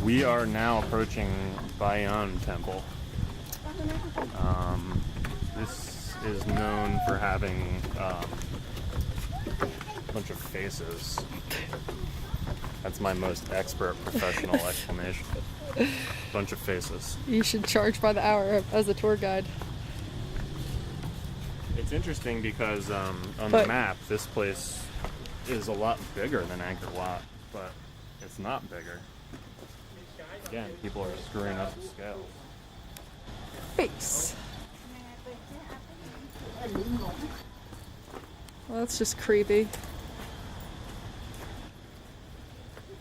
We are now approaching Bayon Temple. This is known for having a bunch of faces. That's my most expert professional explanation. Bunch of faces. You should charge by the hour as a tour guide. It's interesting because on the map, this place is a lot bigger than Angkor Wat, but it's not bigger. Again, people are screwing up the scales. Face. Well, that's just creepy.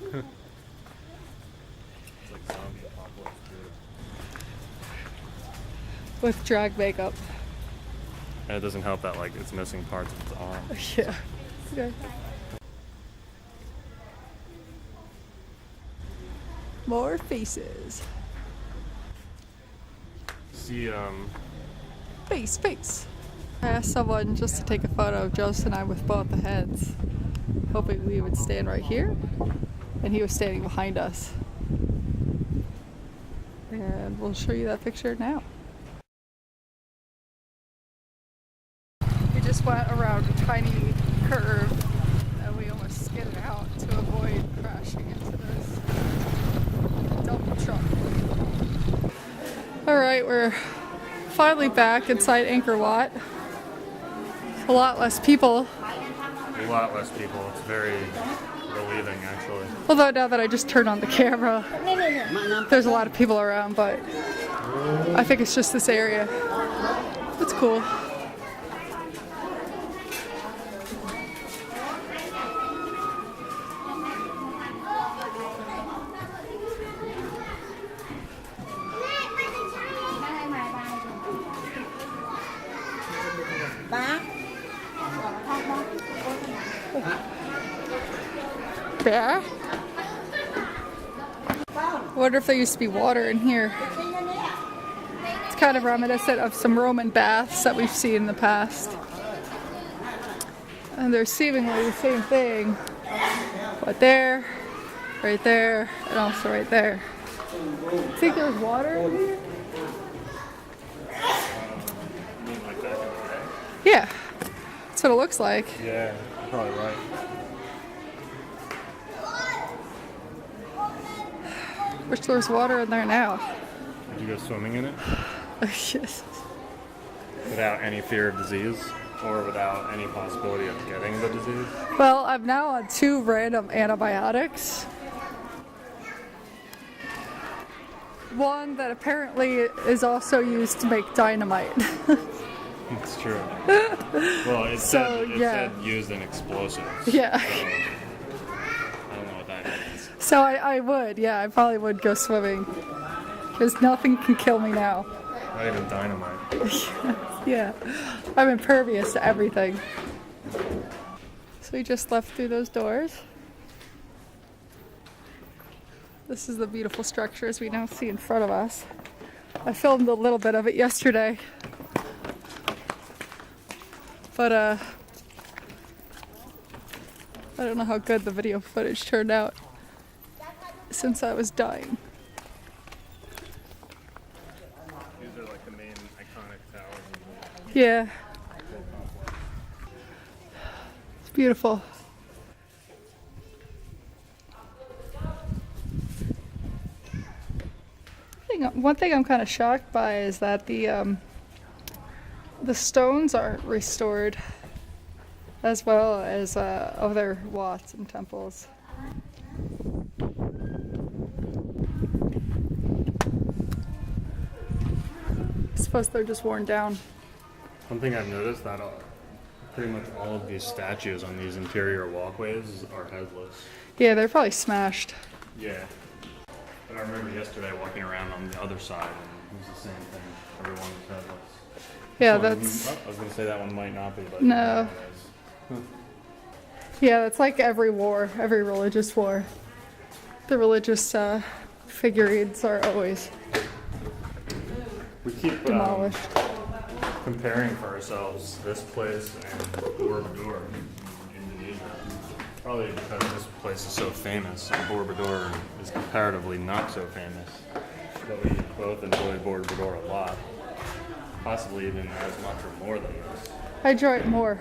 It's like zombie apocalypse, dude. With drag makeup. And it doesn't help that like it's missing parts of its arm. Yeah. Okay. More faces. See, Face. I asked someone just to take a photo of Joseph and I with both the heads, hoping we would stand right here, and he was standing behind us. And we'll show you that picture now. We just went around a tiny curve and we almost skidded out to avoid crashing into this dump truck. Alright, we're finally back inside Angkor Wat. A lot less people. a lot less people. It's very relieving, actually. Although now that I just turned on the camera, there's a lot of people around, but I think it's just this area. It's cool. Yeah. I wonder if there used to be water in here. It's kind of reminiscent of some Roman baths that we've seen in the past. And they're seemingly the same thing. But there, right there, and also right there. I think there's water in here? Yeah. That's what it looks like. Yeah, you're probably right. Wish there was water in there now. Did you go swimming in it? Yes. Without any fear of disease? Or without any possibility of getting the disease? Well, I'm now on 2 random antibiotics. One that apparently is also used to make dynamite. It's true. Well, it said used in explosives. Yeah. So, I don't know what that means. So I would, yeah, I probably would go swimming. Because nothing can kill me now. Not even dynamite. Yeah. I'm impervious to everything. So we just left through those doors. This is the beautiful structures we now see in front of us. I filmed a little bit of it yesterday. But I don't know how good the video footage turned out since I was dying. These are like the main iconic towers. Yeah. It's beautiful. One thing I'm kind of shocked by is that the stones aren't restored as well as other wats and temples. I suppose they're just worn down. One thing I've noticed that pretty much all of these statues on these interior walkways are headless. Yeah, they're probably smashed. Yeah. But I remember yesterday walking around on the other side and it was the same thing. Everyone was headless. Yeah, I was going to say that one might not be, but No. that one is. Yeah, that's like every war, every religious war. The religious figurines are always We keep demolished. comparing for ourselves this place and Borobudur in Indonesia. Probably because this place is so famous, and Borobudur is comparatively not so famous. But we both enjoy Borobudur a lot. Possibly even as much or more than this. I enjoy it more.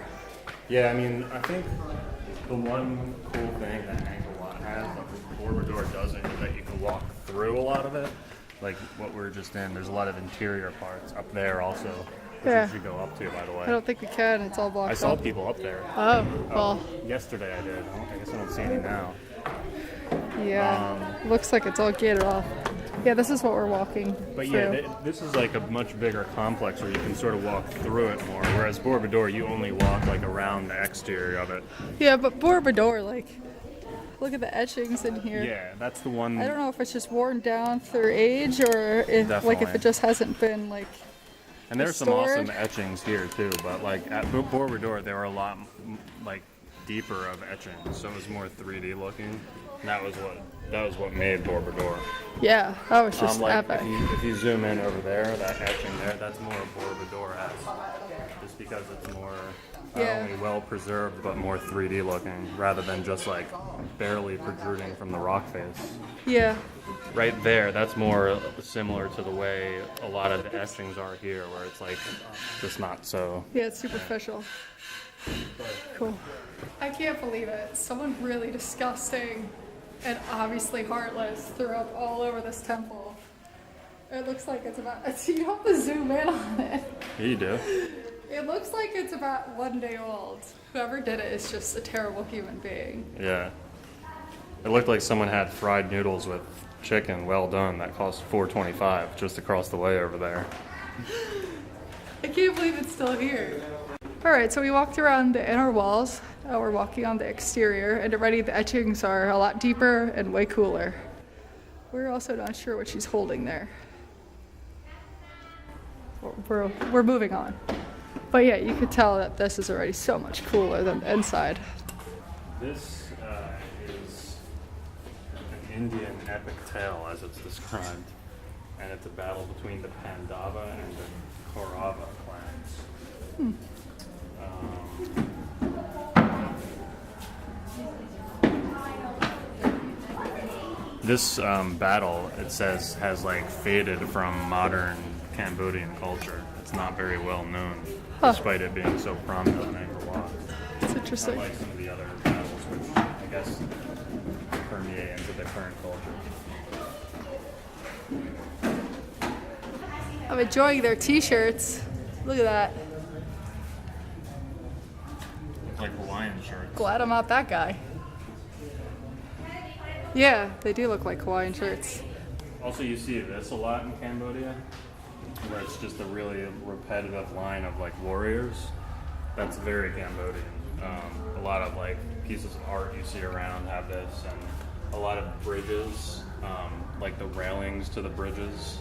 Yeah, I mean, I think the one cool thing that Angkor Wat has that Borobudur doesn't is that you can walk through a lot of it. Like what we're just in, there's a lot of interior parts up there also, which Yeah. you should go up to, by the way. I don't think we can. It's all blocked I saw up. people up there. Oh, well. Yesterday I did. I guess I don't see any now. Yeah. Looks like it's all gated off. Yeah, this is what we're walking But through. yeah, this is like a much bigger complex where you can sort of walk through it more. Whereas Borobudur, you only walk like around the exterior of it. Yeah, but Borobudur, like, look at the etchings in here. Yeah, that's the one. I don't know if it's just worn down through age or if, like, if Definitely. it just hasn't been, like, And there's some restored. awesome etchings here too, but like at Borobudur, there were a lot like deeper of etchings, so it was more 3D looking. And that was what made Borobudur. yeah, that was just Like epic. if you zoom in over there, that etching there, that's more Borobudur-esque, just because it's more not Yeah. only well preserved but more 3D looking, rather than just like barely protruding from the rock face. Yeah, Right there, that's more similar to the way a lot of the etchings are here, where it's like just not so. yeah, it's superficial. Cool. I can't believe it. Someone really disgusting and obviously heartless threw up all over this temple. It looks like it's about, you have to zoom in on it. Yeah, you do. It looks like it's about 1 day old. Whoever did it is just a terrible human being. Yeah. It looked like someone had fried noodles with chicken, well done, that cost $4.25 just across the way over there. I can't believe it's still here. Alright, so we walked around the inner walls. Now we're walking on the exterior, and already the etchings are a lot deeper and way cooler. We're also not sure what she's holding there. We're moving on. But yeah, you could tell that this is already so much cooler than the inside. This is an Indian epic tale, as it's described, and it's a battle between the Pandava and the Kaurava clans. This battle, it says, has like faded from modern Cambodian culture. It's not very well known, despite it being so prominent in Angkor Wat. It's interesting. Unlike some of the other battles, which I guess permeate into the current culture. I'm enjoying their t-shirts. Look at that. Like Hawaiian shirts. Glad I'm not that guy. Yeah, they do look like Hawaiian shirts. Also, you see this a lot in Cambodia, where it's just a really repetitive line of like warriors. That's very Cambodian. A lot of like pieces of art you see around have this, and a lot of bridges, like the railings to the bridges,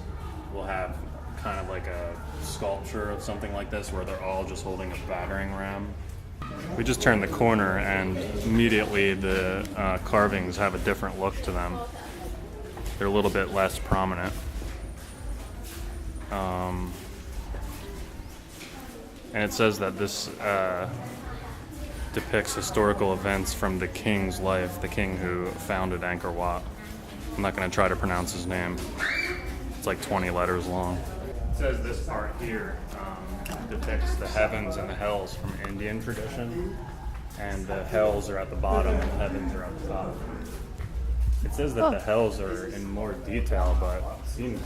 will have kind of like a sculpture of something like this, where they're all just holding a battering ram. We just turned the corner, and immediately the carvings have a different look to them. They're a little bit less prominent. And it says that this depicts historical events from the king's life, the king who founded Angkor Wat. I'm not going to try to pronounce his name. It's like 20 letters long. It says this part here depicts the heavens and the hells from Indian tradition, and the hells are at the bottom and the heavens are at the top. It says that the hells are in more detail, but it seems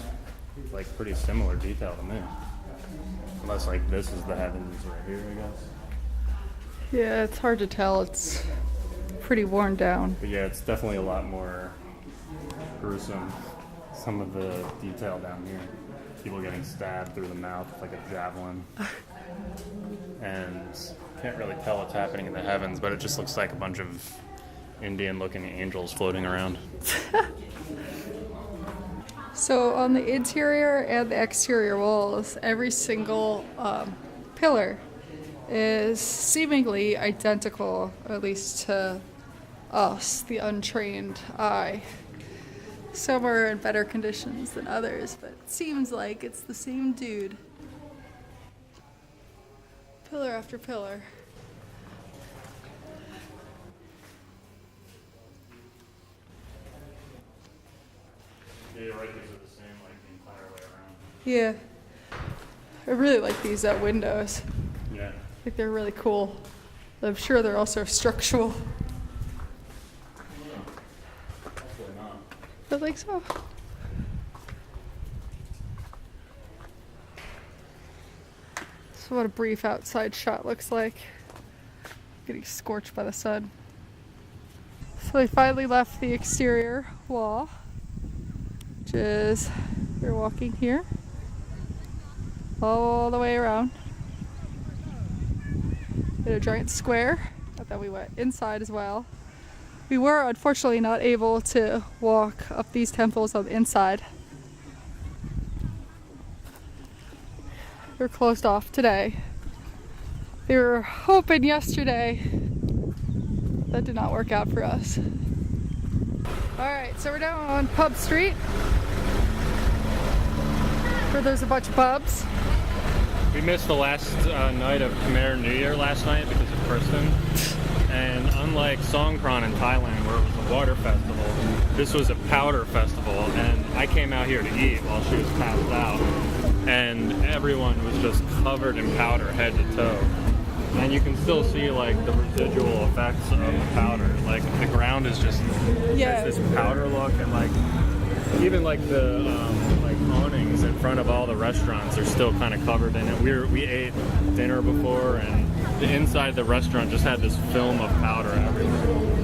like pretty similar detail to me. Unless like this is the heavens right here, I guess. Yeah, it's hard to tell. It's pretty worn down. But yeah, it's definitely a lot more gruesome. Some of the detail down here. People getting stabbed through the mouth with like a javelin. And can't really tell what's happening in the heavens, but it just looks like a bunch of Indian-looking angels floating around. So on the interior and the exterior walls, every single pillar is seemingly identical, at least to us, the untrained eye. Some are in better conditions than others, but it seems like it's the same dude. Pillar after pillar. Yeah, you're right. These are the same like the entire way around. Yeah. I really like these windows. Yeah. I think they're really cool. I'm sure they're also structural. Hopefully not. I think so. So what a brief outside shot looks like. Getting scorched by the sun. So they finally left the exterior wall, which is, we're walking here, all the way around. In a giant square, and then we went inside as well. We were unfortunately not able to walk up these temples on the inside. They're closed off today. They were open yesterday. That did not work out for us. Alright, so we're down on Pub Street, where there's a bunch of pubs. We missed the last night of Khmer New Year last night because of Kristen. And unlike Songkran in Thailand, where it was a water festival, this was a powder festival. And I came out here to eat while she was passed out. And everyone was just covered in powder, head to toe. And you can still see like the residual effects of the powder. Like the ground is just has this powder look, and like even like the like awnings in front of all the restaurants are still kind of covered in it. We ate dinner before, and the inside of the restaurant just had this film of powder everywhere.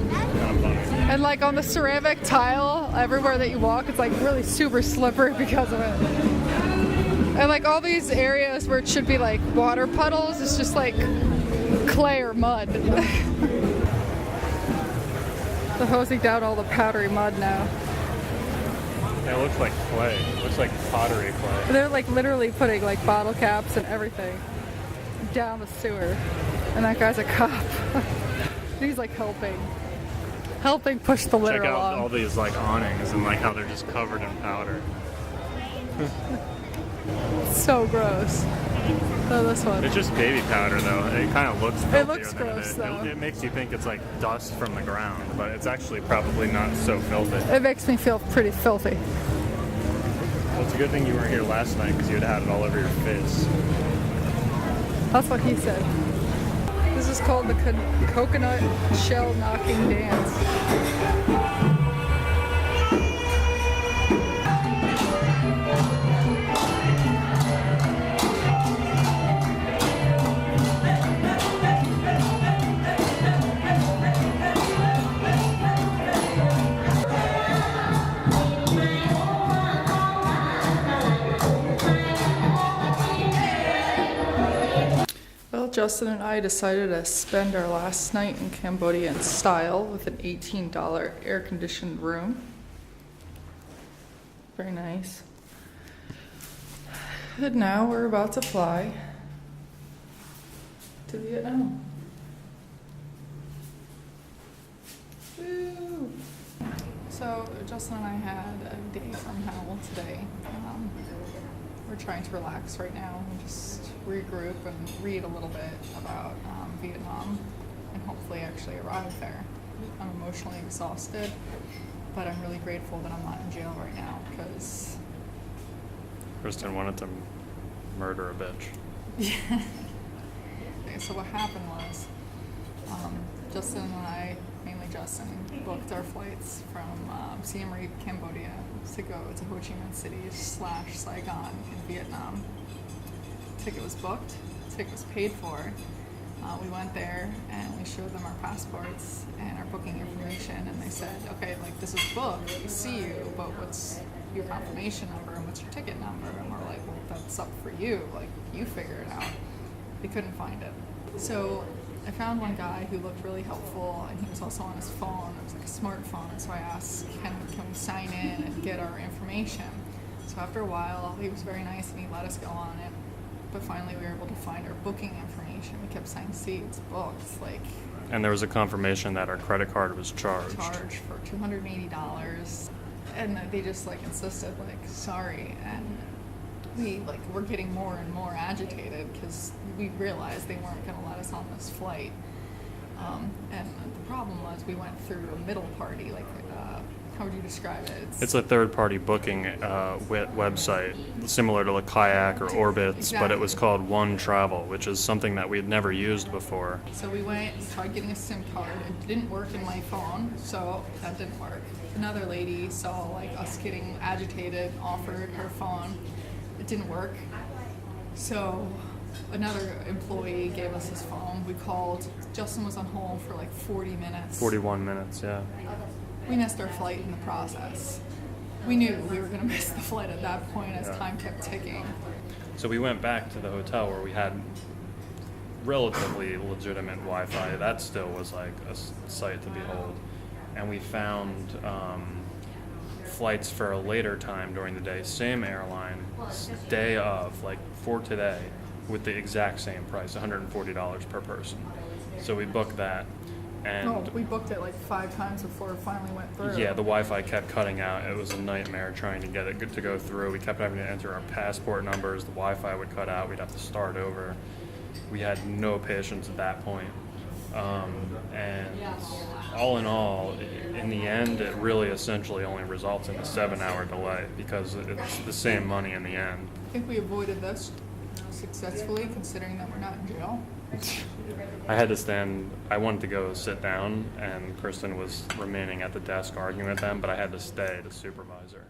It's kind of funny. And like on the ceramic tile, everywhere that you walk, it's like really super slippery because of it. And like all these areas where it should be like water puddles, it's just like clay or mud. They're hosing down all the powdery mud now. It looks like clay. It looks like pottery clay. They're like literally putting like bottle caps and everything down the sewer. And that guy's a cop. He's like helping push the litter Check out along. all these like awnings and like how they're just covered in powder. So gross. Oh, this one. It's just baby powder though. It kind of looks filthier. It looks gross though. It makes you think it's like dust from the ground, but it's actually probably not so filthy. It makes me feel pretty filthy. Well, it's a good thing you weren't here last night because you'd have had it all over your face. That's what he said. This is called the coconut shell knocking dance. Well, Justin and I decided to spend our last night in Cambodia in style with an $18 air-conditioned room. Very nice. And now we're about to fly to Vietnam. Woo! So Justin and I had a day from hell today. We're trying to relax right now and just regroup and read a little bit about Vietnam and hopefully actually arrive there. I'm emotionally exhausted, but I'm really grateful that I'm not in jail right now because... Kristen wanted to murder a bitch. Yeah. Okay, so what happened was Justin and I, mainly Justin, booked our flights from Siem Reap, Cambodia to go to Ho Chi Minh City / Saigon in Vietnam. Ticket was booked, ticket was paid for. We went there and we showed them our passports and our booking information, and they said, okay, like this is booked, we see you, but what's your confirmation number and what's your ticket number? And we're like, well, that's up for you, like you figure it out. They couldn't find it. So I found one guy who looked really helpful, and he was also on his phone. It was like a smartphone, so I asked, can we sign in and get our information? So after a while, he was very nice and he let us go on it. But finally we were able to find our booking information. We kept saying, see, it's booked. Like, And there was a confirmation that our credit card was charged. For $280. And they just like insisted, like, sorry. And we like were getting more and more agitated because we realized they weren't going to let us on this flight. And the problem was we went through a middle party, like How would you describe it? It's a third-party booking website, similar to like Kayak or Orbitz, but it was called One Travel, which is something that we had never used before. So we went and tried getting a SIM card. It didn't work in my phone, so that didn't work. Another lady saw like us getting agitated, offered her phone. It didn't work. So another employee gave us his phone. We called. Justin was on hold for like 40 minutes. 41 minutes, yeah. We missed our flight in the process. We knew we were going to miss the flight at that point as time kept ticking. So we went back to the hotel where we had relatively legitimate Wi-Fi. That still was like a sight to behold. And we found flights for a later time during the day. Siem airline, day of, like for today, with the exact same price, $140 per person. So we booked that. And we booked it like 5 times before it finally went through. yeah, the Wi-Fi kept cutting out. It was a nightmare trying to get it to go through. We kept having to enter our passport numbers. The Wi-Fi would cut out. We'd have to start over. We had no patience at that point. And all in all, in the end, it really essentially only results in a 7-hour delay because it's the same money in the end. I think we avoided this successfully, considering that we're not in jail. I wanted to go sit down, and Kristen was remaining at the desk arguing with them, but I had to stay to supervise her.